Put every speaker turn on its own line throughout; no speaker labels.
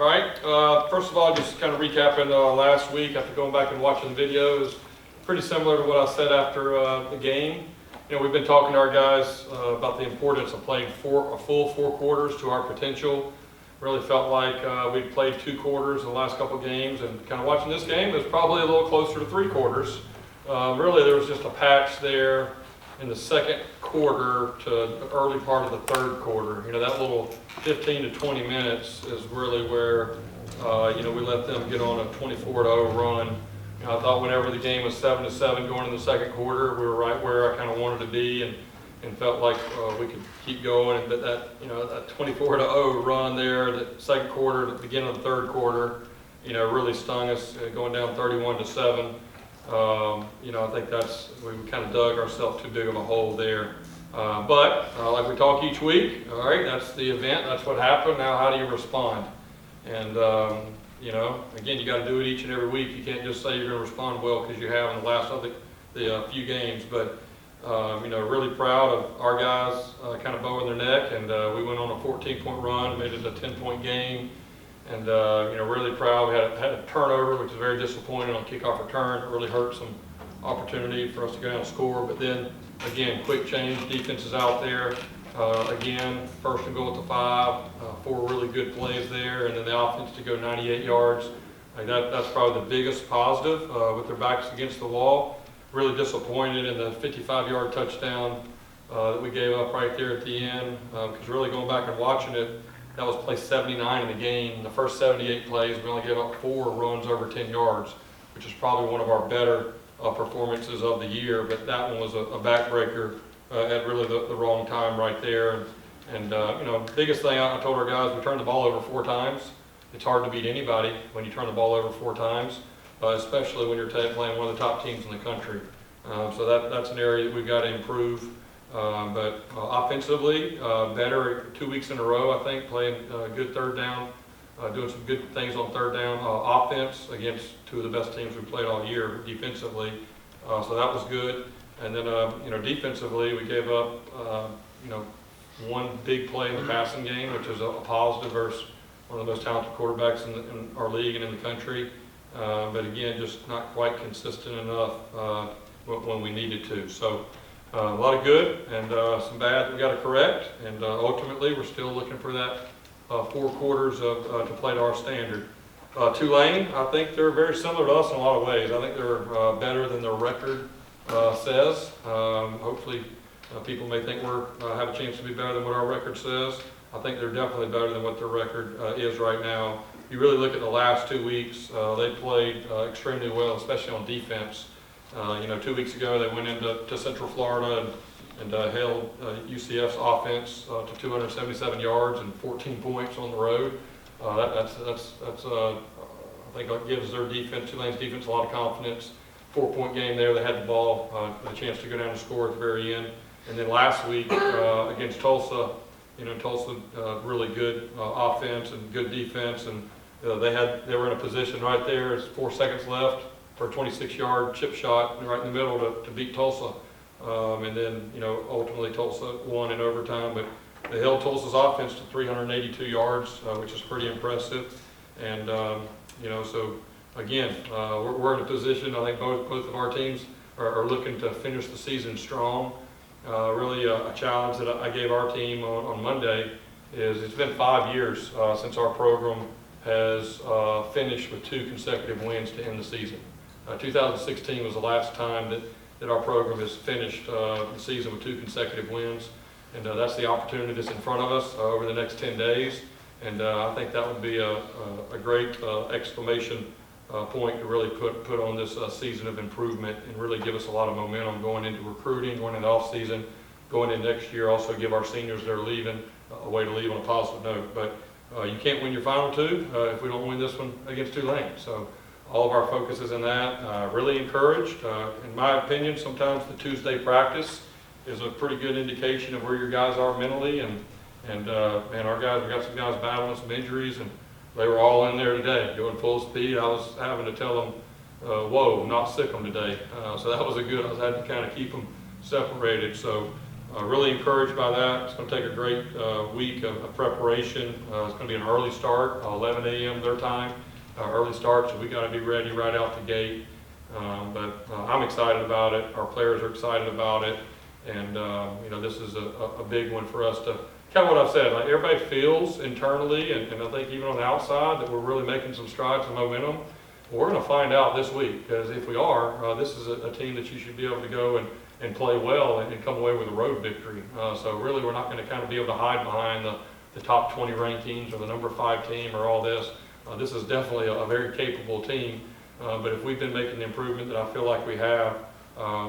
All right, first of all, just kind of recapping last week after going back and watching the videos, pretty similar to what I said after the game. You know, we've been talking to our guys about the importance of playing a full 4 quarters to our potential. Really felt like we'd played 2 quarters in the last couple of games, and kind of watching this game, it was probably a little closer to 3 quarters. Really, there was just a patch there in the second quarter to the early part of the third quarter. You know, that little 15 to 20 minutes is really where, you know, we let them get on a 24-0 run. You know, I thought whenever the game was 7-7 going in the second quarter, we were right where I kind of wanted to be, and felt like we could keep going. But that, you know, that 24-0 run there, the second quarter, the beginning of the third quarter, you know, really stung us, going down 31-7. You know, I think we kind of dug ourselves too big of a hole there. But like we talk each week, all right, that's the event, that's what happened. Now, how do you respond? And you know, again, you got to do it each and every week. You can't just say you're going to respond well because you have in the last of the few games. But you know, really proud of our guys, kind of bowing their neck, and we went on a 14-point run, made it a 10-point game. And you know, really proud. We had a turnover, which is very disappointing on kickoff return. It really hurt some opportunity for us to go down and score. But then again, quick change. Defense is out there. Again, first and goal at the 5. 4 really good plays there, and then the offense to go 98 yards. Like that's probably the biggest positive with their backs against the wall. Really disappointed in the 55-yard touchdown that we gave up right there at the end. Because really going back and watching it, that was play 79 in the game. The first 78 plays, we only gave up 4 runs over 10 yards, which is probably one of our better performances of the year. But that one was a backbreaker at really the wrong time right there. And you know, biggest thing I told our guys, we turned the ball over 4 times. It's hard to beat anybody when you turn the ball over 4 times, especially when you're playing one of the top teams in the country. So that's an area that we've got to improve. But offensively, better 2 weeks in a row, I think, playing good third down, doing some good things on third down. Offense against 2 of the best teams we played all year defensively, so that was good. And then, you know, defensively, we gave up, you know, 1 big play in the passing game, which is a positive versus one of the most talented quarterbacks in our league and in the country. But again, just not quite consistent enough when we needed to. So. A lot of good and some bad that we got to correct, and ultimately we're still looking for that 4 quarters to play to our standard. Tulane, I think they're very similar to us in a lot of ways. I think they're better than their record says. Hopefully people may think we have a chance to be better than what our record says. I think they're definitely better than what their record is right now. You really look at the last 2 weeks, they played extremely well, especially on defense. You know, 2 weeks ago they went into Central Florida and held UCF's offense to 277 yards and 14 points on the road. That's I think that gives their defense, Tulane's defense, a lot of confidence. 4-point game there. They had the ball, a chance to go down and score at the very end. And then last week against Tulsa, you know, Tulsa really good offense and good defense, and they were in a position right there. There's 4 seconds left for a 26-yard chip shot right in the middle to beat Tulsa. And then, you know, ultimately Tulsa won in overtime, but they held Tulsa's offense to 382 yards, which is pretty impressive. And, you know, so again, we're in a position, I think both of our teams are looking to finish the season strong. Really a challenge that I gave our team on Monday is it's been 5 years since our program has finished with 2 consecutive wins to end the season. 2016 was the last time that our program has finished the season with 2 consecutive wins, and that's the opportunity that's in front of us over the next 10 days. And I think that would be a great exclamation point to really put on this season of improvement and really give us a lot of momentum going into recruiting, going into off season, going into next year. Also give our seniors that are leaving a way to leave on a positive note. But you can't win your final 2 if we don't win this one against Tulane. So. All of our focus is in that. Really encouraged. In my opinion, sometimes the Tuesday practice is a pretty good indication of where your guys are mentally. And our guys, we got some guys battling some injuries, and they were all in there today, going full speed. I was having to tell them, whoa, not sick them today. So that was I was having to kind of keep them separated. So really encouraged by that. It's going to take a great week of preparation. It's going to be an early start, 11 a.m. their time, early start, so we got to be ready right out the gate. But I'm excited about it. Our players are excited about it, and this is a big one for us to kind of what I've said. Like everybody feels internally, and I think even on the outside, that we're really making some strides and momentum. We're going to find out this week, because if we are, this is a team that you should be able to go and play well and come away with a road victory. So really, we're not going to kind of be able to hide behind the top 20 rankings or the number 5 team or all this. This is definitely a very capable team. But if we've been making the improvement that I feel like we have,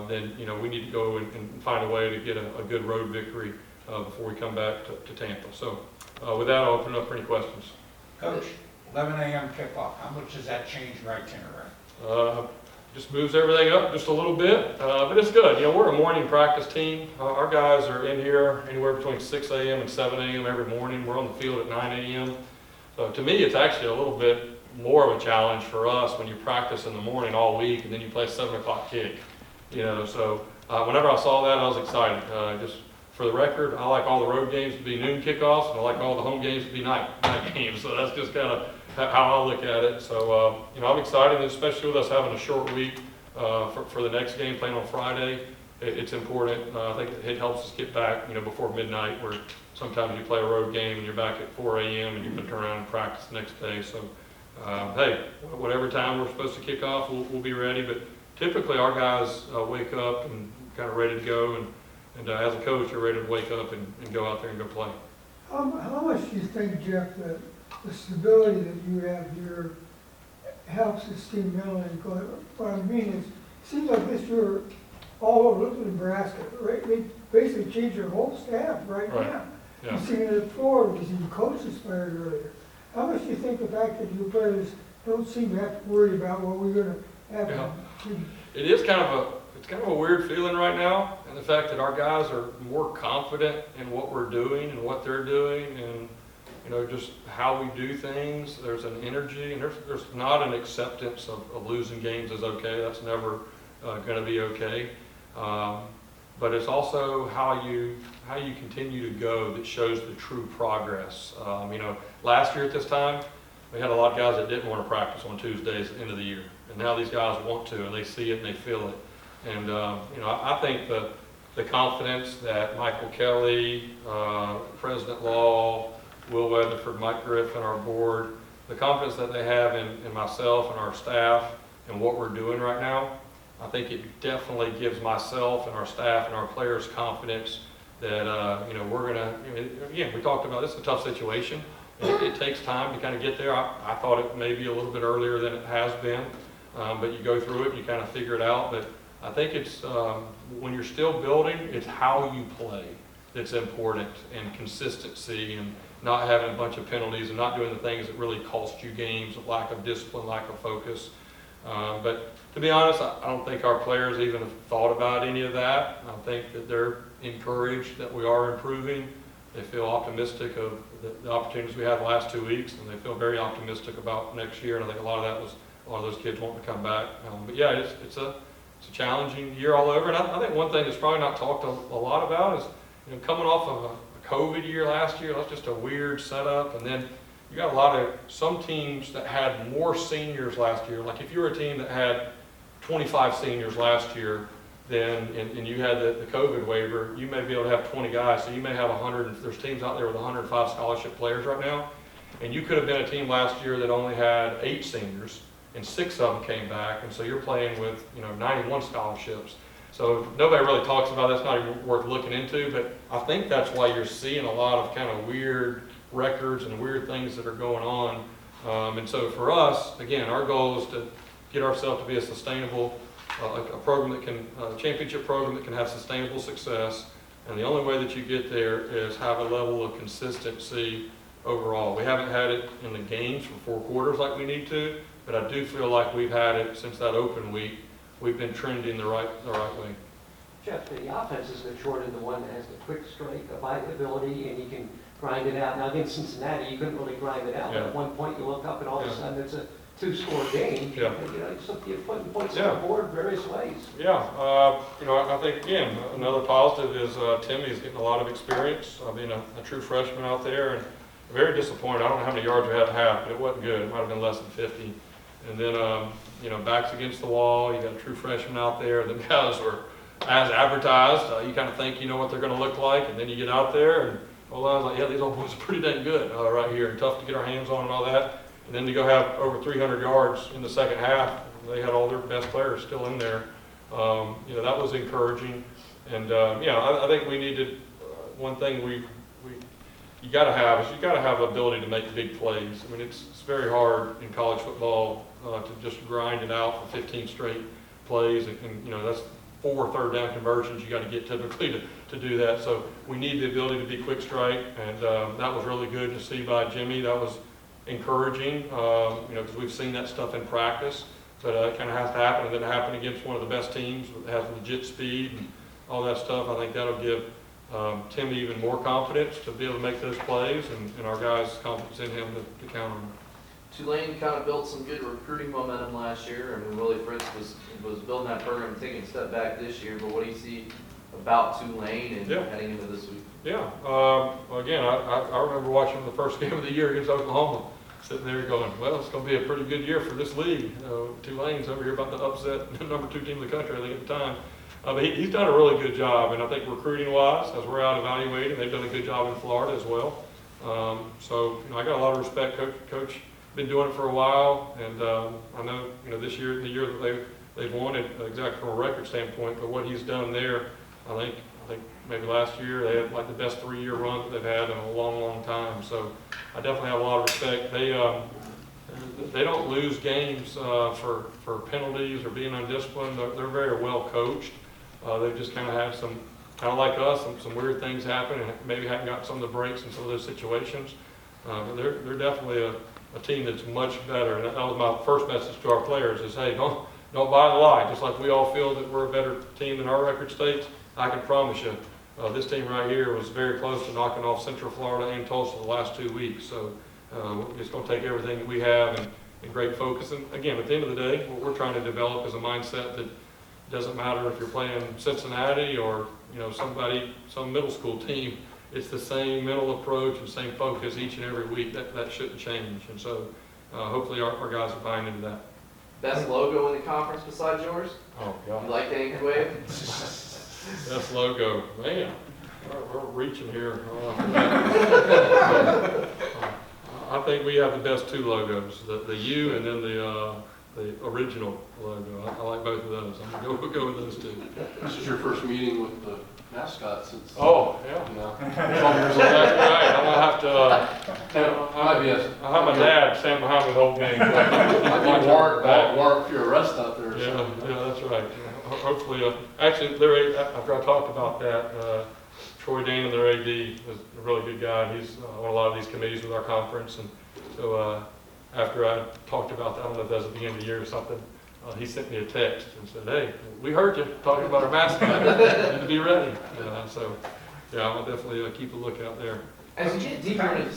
then we need to go and find a way to get a good road victory before we come back to Tampa. So with that, I'll open it up for any questions.
Coach, 11 a.m. kickoff, how much does that change your itinerary?
Just moves everything up just a little bit, but it's good. We're a morning practice team. Our guys are in here anywhere between 6 a.m. and 7 a.m. every morning. We're on the field at 9 a.m. So to me, it's actually a little bit more of a challenge for us when you practice in the morning all week and then you play a 7 o'clock kick. So whenever I saw that, I was excited. Just for the record, I like all the road games to be noon kickoffs, and I like all the home games to be night games. So that's just kind of how I look at it. So, I'm excited, especially with us having a short week for the next game, playing on Friday. It's important. I think it helps us get back, before midnight, where sometimes you play a road game and you're back at 4 a.m. and you can turn around and practice the next day. So, hey, whatever time we're supposed to kick off, we'll be ready. But typically our guys wake up and kind of ready to go. And as a coach, you're ready to wake up and go out there and go play.
How much do you think, Jeff, that the stability that you have here helps this team mentally? What I mean is, it seems like this year all over Nebraska, right? They basically changed their whole staff right now.
Yeah.
You've seen it at Florida, you've seen coaches fired earlier. How much do you think the fact that you players don't seem to have to worry about what we're going to have?
Yeah. It is kind of a weird feeling right now, and the fact that our guys are more confident in what we're doing and what they're doing, and just how we do things. There's an energy, and there's not an acceptance of losing games is okay. That's never going to be okay. But it's also how you continue to go that shows the true progress. Last year at this time, we had a lot of guys that didn't want to practice on Tuesdays at the end of the year, and now these guys want to, and they see it and they feel it. And I think the confidence that Michael Kelly, President Law, Will Weatherford, Mike Griffin, our board, the confidence that they have in myself and our staff and what we're doing right now, I think it definitely gives myself and our staff and our players confidence that we're going to, again, we talked about this is a tough situation. It takes time to kind of get there. I thought it may be a little bit earlier than it has been, but you go through it and you kind of figure it out. But I think it's, when you're still building, it's how you play that's important, and consistency, and not having a bunch of penalties and not doing the things that really cost you games, lack of discipline, lack of focus. But to be honest, I don't think our players even have thought about any of that. I think that they're encouraged that we are improving. They feel optimistic of the opportunities we had the last 2 weeks, and they feel very optimistic about next year. And I think a lot of that was a lot of those kids wanting to come back. But yeah, it's a challenging year all over. And I think one thing that's probably not talked a lot about is coming off of a COVID year last year. That's just a weird setup. And then you got some teams that had more seniors last year. Like if you were a team that had 25 seniors last year, then and you had the COVID waiver, you may be able to have 20 guys. So you may have 100. There's teams out there with 105 scholarship players right now, and you could have been a team last year that only had 8 seniors, and 6 of them came back, and so you're playing with 91 scholarships. So nobody really talks about it. That's not even worth looking into. But I think that's why you're seeing a lot of kind of weird records and weird things that are going on. And so for us, again, our goal is to get ourselves to be a sustainable, a program that can, a championship program that can have sustainable success. And the only way that you get there is have a level of consistency overall. We haven't had it in the games for 4 quarters like we need to, but I do feel like we've had it since that open week. We've been trending the right way.
Jeff, the offense is matured into one that has the quick strike, the ability, and you can grind it out. Now against Cincinnati, you couldn't really grind it out.
Yeah.
At one point you look up and all of
Yeah.
a sudden it's a two-score game.
Yeah.
You know, so you're putting points
Yeah.
on the board various ways.
Yeah, I think, again, another positive is Timmy's getting a lot of experience, being a true freshman out there, and very disappointed. I don't know how many yards we had at half, but it wasn't good. It might have been less than 50. And then, backs against the wall, you got a true freshman out there. The guys were as advertised. You kind of think you know what they're going to look like, and then you get out there, and I was like, yeah, these old boys are pretty dang good right here, and tough to get our hands on and all that. And then to go have over 300 yards in the second half, they had all their best players still in there. That was encouraging. And I think we needed one thing you got to have the ability to make big plays. I mean, it's very hard in college football to just grind it out for 15 straight plays, and that's 4 third-down conversions you got to get typically to do that. So we need the ability to be quick strike, and that was really good to see by Jimmy. That was encouraging, because we've seen that stuff in practice, but it kind of has to happen, and then happen against one of the best teams that has legit speed and all that stuff. I think that'll give Timmy even more confidence to be able to make those plays, and our guys' confidence in him to counter them.
Tulane kind of built some good recruiting momentum last year. I mean, Willie Fritz was building that program, taking a step back this year. But what do you see about Tulane and heading into this week?
Yeah. Again, I remember watching the first game of the year against Oklahoma, sitting there going, well, it's going to be a pretty good year for this league. Tulane's over here about to upset the number 2 team in the country, I think, at the time. But he's done a really good job, and I think recruiting-wise, as we're out evaluating, they've done a good job in Florida as well. I got a lot of respect. Coach been doing it for a while, and I know this year, the year that they've won it exactly from a record standpoint, but what he's done there, I think maybe last year they had like the best 3-year run that they've had in a long time. So I definitely have a lot of respect. They don't lose games for penalties or being undisciplined. They're very well coached. They've just kind of had some, kind of like us, some weird things happen, and maybe haven't got some of the breaks in some of those situations. But they're definitely a team that's much better. And that was my first message to our players is, hey, don't buy the lie. Just like we all feel that we're a better team than our record states, I can promise you, this team right here was very close to knocking off Central Florida and Tulsa the last 2 weeks. So it's going to take everything that we have and great focus. And again, at the end of the day, what we're trying to develop is a mindset that doesn't matter if you're playing Cincinnati or some middle school team. It's the same mental approach and same focus each and every week. That shouldn't change. And so hopefully our guys are buying into that.
Best logo in the conference besides yours?
Oh,
You
God.
like the Yankee Wave?
Best logo. Man, we're reaching here. I think we have the best 2 logos, the U and then the original logo. I like both of those. I'm going to go with those 2.
This is your first meeting with the mascot since.
Oh, yeah.
You know.
Exactly right. I'm gonna have to.
Might be a.
I have my dad stand behind me the whole game.
Might be warrant for your arrest out there.
Yeah, that's right. Hopefully, actually, after I talked about that, Troy Dane, their AD, is a really good guy. He's on a lot of these committees with our conference, and so after I talked about that, I don't know if that was at the end of the year or something. He sent me a text and said, hey, we heard you talking about our mascot. You need to be ready. So, yeah, I'll definitely keep a lookout there.
As you get deeper into